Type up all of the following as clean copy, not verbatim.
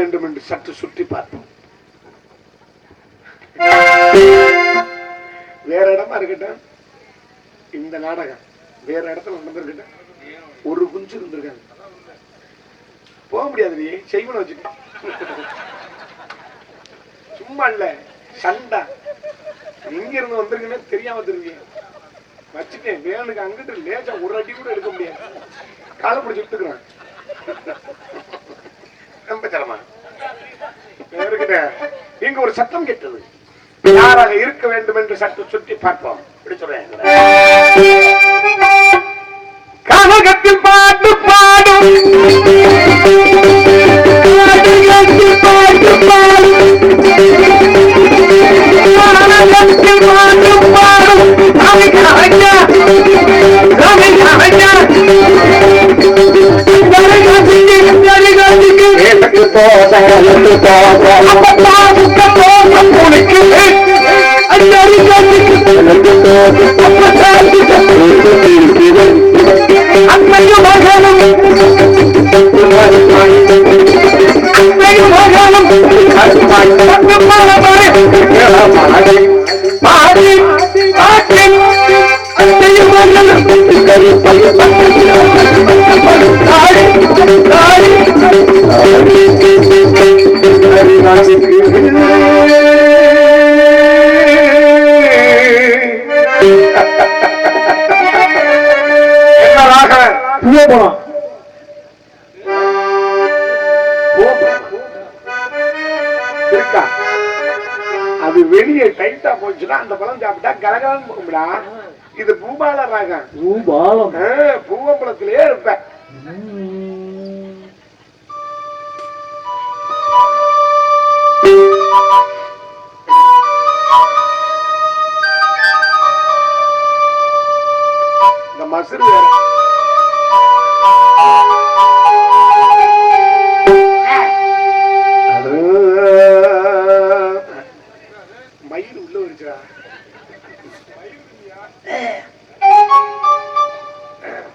வேண்டும் என்று சற்று சுற்றி பார்ப்போம். வேற இடமா இருக்கட்டும், இந்த நாடகம் வேற இடத்துல நடந்திருக்கட்டும், ஒரு குஞ்சு இருந்திருக்காங்க, போக முடியாது. செய்வன வச்சுட்டு சும்மா இல்ல சண்டை, எங்க இருந்து வந்திருக்குன்னு தெரியாம வந்திருக்கீங்க. வச்சுட்டேன் வேணுக்கு அங்கிட்டு லேசா ஒரு அடி கூட எடுக்க முடியாது, காலை பிடிச்சி விட்டுக்கிறான். ரொம்ப சிரமமா இருக்கிட்ட. இங்க ஒரு சத்தம் கேட்டது, யாராக இருக்க வேண்டும் என்று சற்று சுற்றி பார்ப்போம். இப்படி சொல்றேன், கனகத்தில் பாட்டு பாடும் பாட்டு பாடும் அது வெளியே டைட்டா போச்சுன்னா அந்த பழம் சாப்பிட்டா கலகலன்னு போகும்டா. இது பூபால ராகம், பூபாலம் பூவம்பலத்திலே இருப்ப. இந்த மசுறு வேற மயில் உள்ள வருச்சா,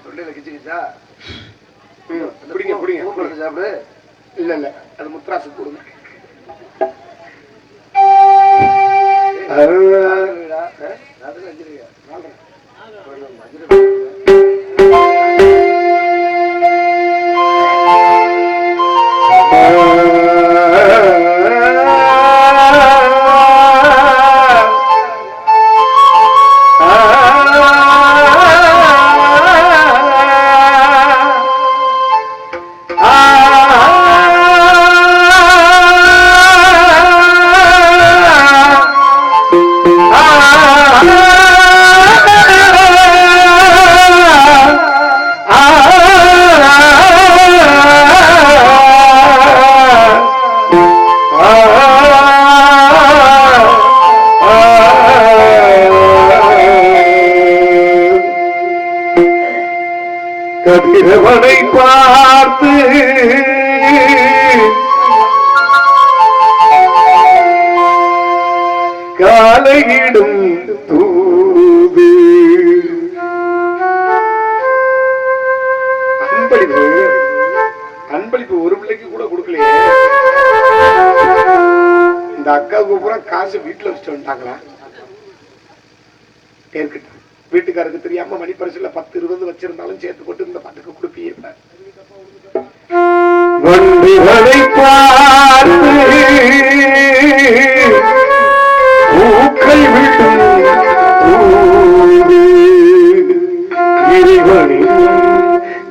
தொண்டையில கிச்சுக்கிச்சா, பிடிங்க பிடிங்க சாப்பிடு. இல்ல இல்ல அது முத்ராசு கொடுங்க. கதிரவனை பார்த்து காலையிடும் தூது, அன்பளிப்பு அன்பளிப்பு ஒரு பிள்ளைக்கு கூட கொடுக்கலையே. இந்த அக்காவுக்கு பூரா காசு வீட்டுல வச்சுட்டு வந்துட்டாங்களா? இருக்கட்டும், வீட்டுக்காரருக்கு தெரியாம மணிப்பரிசுல 10-20 வச்சிருந்தாலும் சேர்த்து போட்டு இந்த பாட்டுக்கு கொடுப்பீங்க. வண்டிகளை பார்த்து பூக்கள் விட்டும் இறைவனின்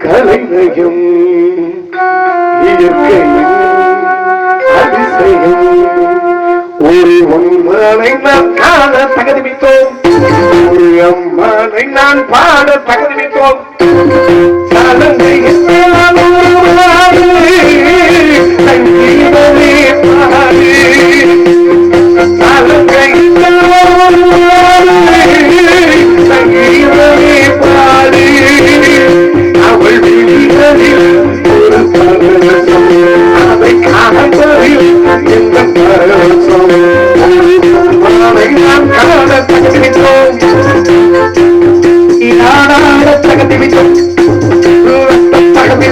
கலைநயம் இயற்கையின் அதிசயம் ஒரு உண்மனை நாம் காண தகுதித்தோம், ஒரு அம்மானை நான் பாட தகுதித்தோம். சங்கீதமே பாடு சங்கீதமே பாடு அவள் விழிகளில் ஒரு பரவசம், அதை காண்பதில் எந்த பரவசம் நாம் காண தகுதித்தோம், நாடாட தகுதித்தோம். தகுதி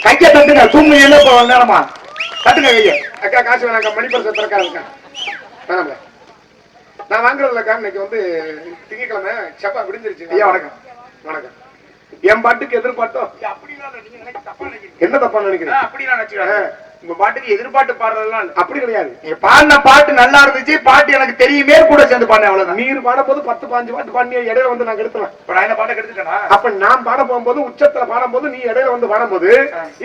கைய தட்டுங்க தூங்கு என்ன நேரமா தட்டுங்க கைய. அக்கா காசு வேணாக்கா, மணிப்பரிசு திறக்காரு இருக்கா வேணாம்ல. நான் வாங்குறதுலக்கா இன்னைக்கு வந்து திங்கக்கிழமை செப்பா விடிஞ்சிருச்சு. ஐயா வணக்கம். வணக்கம். என் பாட்டுக்கு எதிர்பார்த்தோம் என்ன தப்பா நினைக்கிறேன்? அப்படி நினைச்சுக்கிறேன். உங்க பாட்டுக்கு எதிர்பார்த்து பாடுறதெல்லாம் அப்படி கிடையாது. நீங்க பாடின பாட்டு நல்லா இருந்துச்சு, பாட்டு எனக்கு தெரியுமே கூட சேர்ந்து பாடின அவ்வளவுதான். நீர் பாடும் போது 10-15 பாட்டு பாடிய இடையில வந்து நான் கெடுத்துவேன். இப்ப நான் என்ன பாட்டை கெடுத்துட்டேனா? அப்ப நான் பாட போகும்போது உச்சத்துல பாடும்போது நீ இடையில வந்து பாடும்போது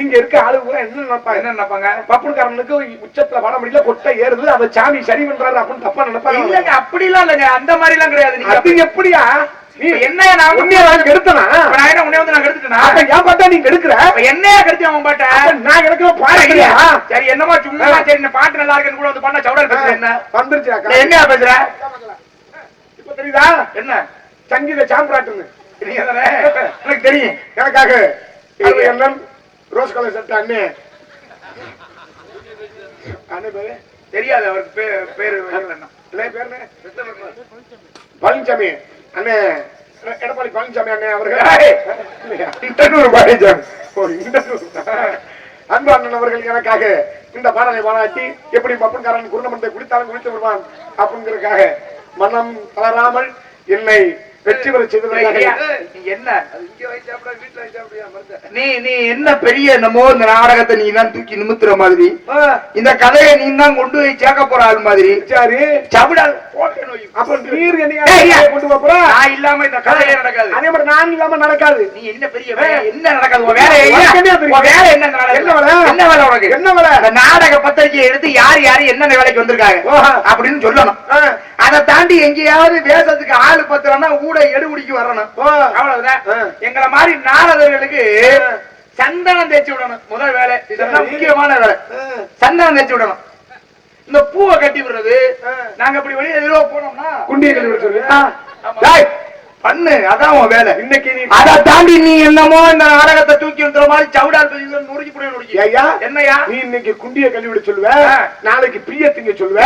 இங்க இருக்க ஆளு கூட என்ன நினைப்பாங்க? பப்புனுக்காரனுக்கு உச்சத்துல பாட முடியல, கொட்டை ஏறுது, அதை சாமி சரி பண்றாரு அப்படின்னு தப்பா நினைப்பாங்க. இல்லங்க அப்படி எல்லாம் இல்லங்க, அந்த மாதிரி எல்லாம் கிடையாது. அது எப்படியா நீ என்ன நான் கெடுத்தனா? நான் என்ன உன்னை வந்து நான் கெடுத்துட்டேனா? என் பாட்டா நீ கெடுக்கிற? என்னையா கெடுத்து அவன் பாட்டை? நான் எனக்கு பாடுறியா? சரி என்னமா சும்மா சரி இந்த பாட்டு நல்லா இருக்குன்னு கூட வந்து பண்ண சவுடர் பேசுற என்ன வந்துருச்சு. என்ன பேசுற இப்ப தெரியுதா என்ன சங்கீத சாம்பிராட்டுன்னு? எனக்கு தெரியும். எனக்காக எல்லாம் ரோஸ் கலர் சட்டை அண்ணே அண்ணே பேரு தெரியாது. அவருக்கு பேரு பேரு பழனிசாமி அண்ணே, எடப்பாடி பழனிசாமி அண்ணே அவர்கள் பழனிசாமி அன்பு அண்ணன் அவர்கள் எனக்காக இந்த பாடலை பாராட்டி எப்படி பப்பன்காரன் குருணமத்தை குடித்தாலும் குடித்து வருவான் அப்படிங்கிறதுக்காக மனம் தளராமல் என்னை வெற்றி பெற செய்ததற்காக என்ன நீ என்ன பெரிய என்னமோ இந்த நாடகத்தை நீ தான் தூக்கி நிமித்துற மாதிரி, இந்த கதையை நீ தான் கொண்டு போய் சேர்க்க போற ஆள் மாதிரி. சரி சவுடால் நான் இல்லாம இந்த கதையே நடக்காது. அதே மாதிரி நான் இல்லாம நடக்காது. நீ என்ன பெரிய என்ன நடக்காது? வேலை என்ன வேலை உனக்கு? என்ன வேலை? நாடக பத்திரிகை எடுத்து யார் யாரு என்னென்ன வேலைக்கு வந்திருக்காங்க அப்படின்னு சொல்லணும். அதை தாண்டி எங்கேயாவது வேஷத்துக்கு ஆளு பத்திரம்னா ஊட எடுபடிக்கு வரணும். அவ்வளவுதான். எங்களை மாதிரி நாரதர்களுக்கு சந்தனம் தேய்ச்சி விடணும் முதல் வேலை. இதெல்லாம் முக்கியமான வேலை. சந்தனம் தேய்ச்சி விடணும். இந்த பூவை கட்டி விடுறது, நாங்க இப்படி வெளியே எதிரோ போனோம்னா குண்டியை கட்டி விடுறது பண்ணு, அதான் உன் வேலை. இன்னைக்கு நீ அதை தாண்டி நீ என்னமோ இந்த நாடகத்தை தூக்கி வந்துற மாதிரி சவுடால் நுறுக்கி புரிய என்னையா நீ இன்னைக்கு குண்டியை கழுவி விட சொல்லுவ, நாளைக்கு பீய திங்க சொல்லுவ.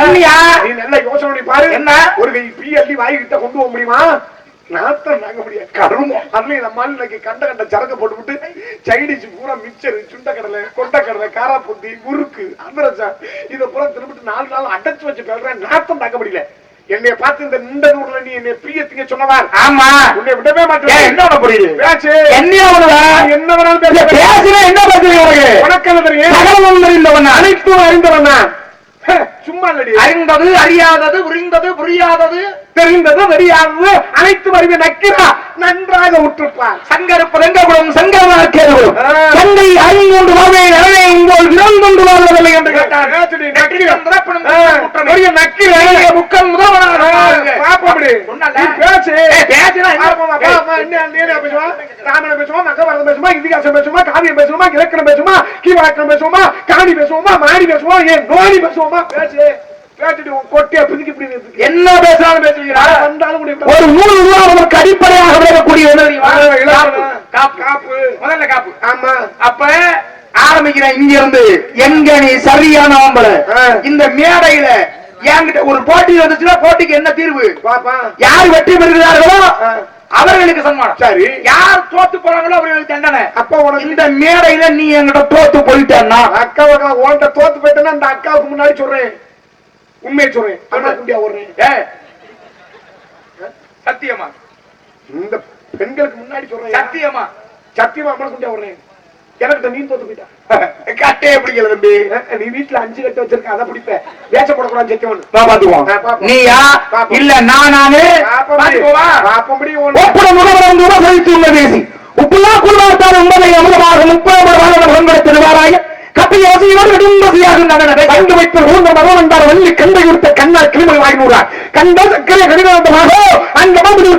நீ நல்ல யோசனை பாரு. என்ன ஒரு கை பீ அள்ளி வாய்கிட்ட கொண்டு போக முடியுமா? நாத்தம் தாங்க முடியாது கருமம். அதுலயும் நம்ம இன்னைக்கு கண்ட சரக்க போட்டுவிட்டு சைடிச்சு பூரா மிக்சர், சுண்டக்கடலை, கொண்டக்கடலை, காராப்பூந்தி, முறுக்கு, அதிரசம் இதை பூரா திரும்பிட்டு 4 நாள் அடைச்சு வச்சு பேசுறேன். நாத்தம் தாங்க முடியல. என்னைய பார்த்து இந்த நின்ற நூறுல நீ என்னை பிரியத்துங்க சொன்னவார். ஆமா, உன்னை விடவே மாட்டேன். என்ன புரியுது பேச்சு? என்ன வேணாலும் பேச. பேசுறேன் என்ன பேசுறீங்க? உனக்கு தெரியும், சகலமும் தெரிந்தவன், அனைத்தும் அறிந்தவன். சும்மா இல்லடி. அறிந்தது, அறியாதது, புரிந்தது, புரியாதது, தெரிந்தது, தெரியாதது, அனைத்து அறிவை நக்கிறா நன்றாக உற்றுப்பார். சங்கர புலங்ககுலம் சங்கரமாக்கேதும் தந்தை அறிந்தொண்டு வாழ்வை நிறைவே உங்கள் இறந்தொண்டு வாழ்வதில்லை என்று கேட்டார். முக்கல் முதல்வனாக பேசு. ராமனை பேசுவோமா, மகாபாரதம் பேசுமா, இதிகாசம் பேசுமா, காவியம் பேசுவோமா, இலக்கணம் பேசுமா, கீவாக்கம் பேசுவோமா, காணி பேசுவோமா, மாடி பேசுவோமா, ஏன் நோனி பேசுவோமா? பேசு. என்ன பேசினாலும் பேசுவீங்களா? ஒரு 3 ரூபா நமக்கு அடிப்படையாக விளக்கக்கூடிய காப்பு. முதல்ல காப்பு. ஆமா. அப்ப ஆரம்பிக்கிறேன் இங்க இருந்து. எங்க நீ சரியான ஆம்பள இந்த மேடையில என்கிட்ட ஒரு போட்டி வந்துச்சுன்னா போட்டிக்கு என்ன தீர்வு? யார் வெற்றி பெறுகிறார்களோ அவர்களுக்கு சன்மானம். சரி, யார் தோத்து போறாங்களோ அவர்களுக்கு தண்டனை. அப்ப உனக்கு இந்த மேடையில நீ என்கிட்ட தோத்து போயிட்டேன்னா அக்கா உன்கிட்ட தோத்து போயிட்டேன்னா அந்த அக்காவுக்கு முன்னாடி சொல்றேன், உண்மையை சொல்றேன். சத்தியமா இந்த பெண்களுக்கு முன்னாடி சொல்றேன். சத்தியமா சத்தியமா அம்மன் குண்டியா வர்றேன். எனக்கு நீ தோத்து போயிட்டா கட்டே பிடிக்கல தம்பி. நீ வீட்டுல 5 கட்டை வச்சிருக்க, அதை பிடிப்ப. வேச்ச போடக்கூடாது சத்தியம். பாத்துக்குவோம். நீயா இல்ல நானே பேசி உப்புலா குழுவாத்தால் உண்மை அமுதமாக 30 வாழ்வர்கள் பங்கெடுத்திருவாராய கண்டு வைத்த ஊர்ந்த மரம் என்றார் வள்ளி கண்டை கொடுத்த கண்ணால் கிளிமை வாங்கினார். கண்ட சக்கரை கடிதமாக அந்த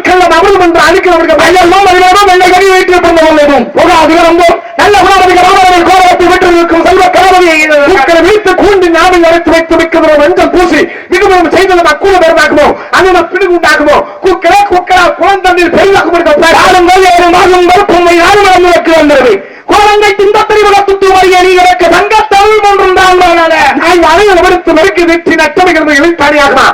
கள்ளம் அமிர்தம் என்று அளிக்கிறவர்கள் பயனும் அறிவோம் வெள்ளை கறி வைத்து கொண்டோம் போகாதிகரம்போம் நல்ல குணாதிகராமர்கள் கோபத்தை விட்டு இருக்கும் செல்வ கணவனை வீட்டு கூண்டு ஞாபகம் அழைத்து வைத்து வைக்கிறோம். மஞ்சள் பூசி மிகவும் செய்தது அக்கூட பெருமாக்குமோ அந்த பிடிகு உண்டாக்குமோ குக்கரா குக்கரா குழந்தண்ணில் பெரிதாக்கும் வந்தது கோலங்கள் தின்பத்திரிவுல துத்துவரிய நீ எனக்கு தங்க தமிழ் ஒன்றும் தான் நான் அனைவரும் வெற்றி நட்டமைகிறது இழைப்பாடியாகலாம்.